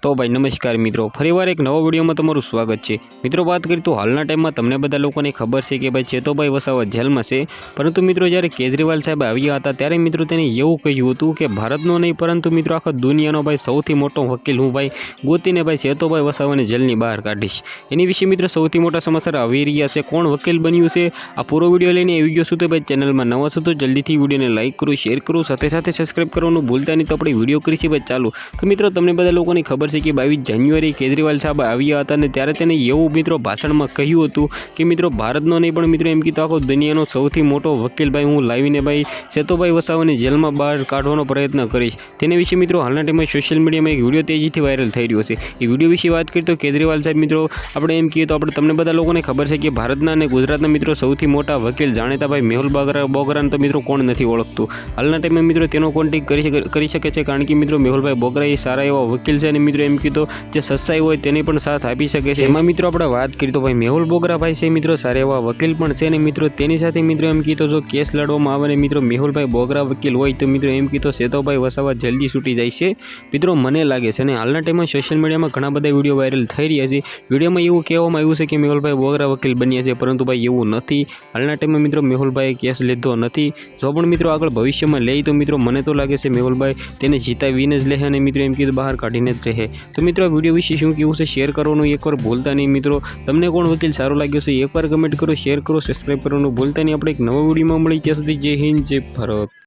तो भाई नमस्कार मित्रों, फरीवार एक नवा विडियो में तमारुं स्वागत है। मित्रों बात करिए तो हालना टाइम में तमने बधा लोकोने खबर है कि भाई चेतोभाई वसावा जेल में है, परंतु मित्रों ज्यारे केजरीवाल साहेब आव्या हता त्यारे मित्रों तेने एवुं कह्युं हतुं कि भारतनो नहीं परंतु मित्रों आखा दुनियानो भाई सौथी मोटो वकील हूँ भाई गोतीने भाई चेतोभाई वसावाने जेलनी बहार काढीश। एनी विषे मित्रों सौथी मोटा समाचार आवी रह्या छे। कोण वकील बन्युं छे आ पूरो विडियो लईने आवी गयो छुं। तो भाई चेनल में नवा छो तो जल्दीथी विडियोने लाइक करो, शेर करो, साथे साथे सब्सक्राइब करवानुं भूलता नहीं। तो आपणे विडियो करीए भाई चालू। तो मित्रों तमने बधा लोकोने खबर है कि 22 जान्युआरी केजरीवाल साहब आव्या हता ने त्यारे तेने एवुं मित्रों भाषण में कह्युं हतुं कि मित्रों भारतनो नहीं पण मित्रों एम कीधुं आखो दुनियानो सौथी मोटो वकील भाई हूँ लावीने भाई चेतोभाई वसावाने जेल में बहार काढवानो प्रयत्न करीश। तेने विषे मित्रों हालना टाइम में सोशल मीडिया में एक विडियो तेजीथी वायरल थई रह्यो छे। ए विडियो विषे बात करीए तो केजरीवाल साहेब मित्रों आपणे एम कहीए तो आपणे तमने बधा लोकोने खबर छे कि भारतना अने गुजरातना मित्रों सौथी मोटा वकील जाणीता भाई मेहुल बोगराने तो मित्रों कोण नथी ओळखतुं। हालना टाइम में मित्रों तेनो कॉन्टेक्ट करी शके छे कारण के मित्रों मेहुलभाई बोगरा ए सारा एवा वकील छे अने मित्रों एम कीधुं जे सच्चाई होय तेने पण साथ आपी शके छे। एमां मित्रों आपणे वात करीए तो भाई मेहुल बोगरा भाई छे मित्रों सारा एवा वकील पण छे ने मित्रों तेनी साथे मित्रों एम कीधुं जो केस लड़वामां आवे ने मित्रों मेहुलभाई बोगरा वकील होय तो मित्रों एम कीधुं चेतोभाई वसावा जल्दी छूटी जाय छे मित्रों मने लागे छे। अने हालना टाइम में सोशल मीडिया में घणा बधा विडियो वायरल थई रह्या छे। विडियो में एवुं कहेवामां आव्युं छे कि मेहुलभाई बोगरा वकील बन्या छे, परंतु भाई एवुं नथी। हालना टाइम में मित्रों मेहुलभाई केस लीधो नथी। जो पण मित्रों आगळ भविष्य में ले तो मित्रों मने तो लागे छे मेहुलभाई तेने जीतावीने ज लेहे अने मित्रों एम कीधुं बहार काढीने ज रहे। तो मित्रों विडियो विषे शुं कहेवुं छे शेर करवानुं एकवार भूलता नहीं। मित्रों तमने कोण वकील सारो लाग्यो छे एकवार कमेंट करो, शेर करो, सब्सक्राइब करवानुं भूलता नहीं। आपणे एक नवा विडियोमां मळीए त्यां सुधी जय हिंद जय भारत।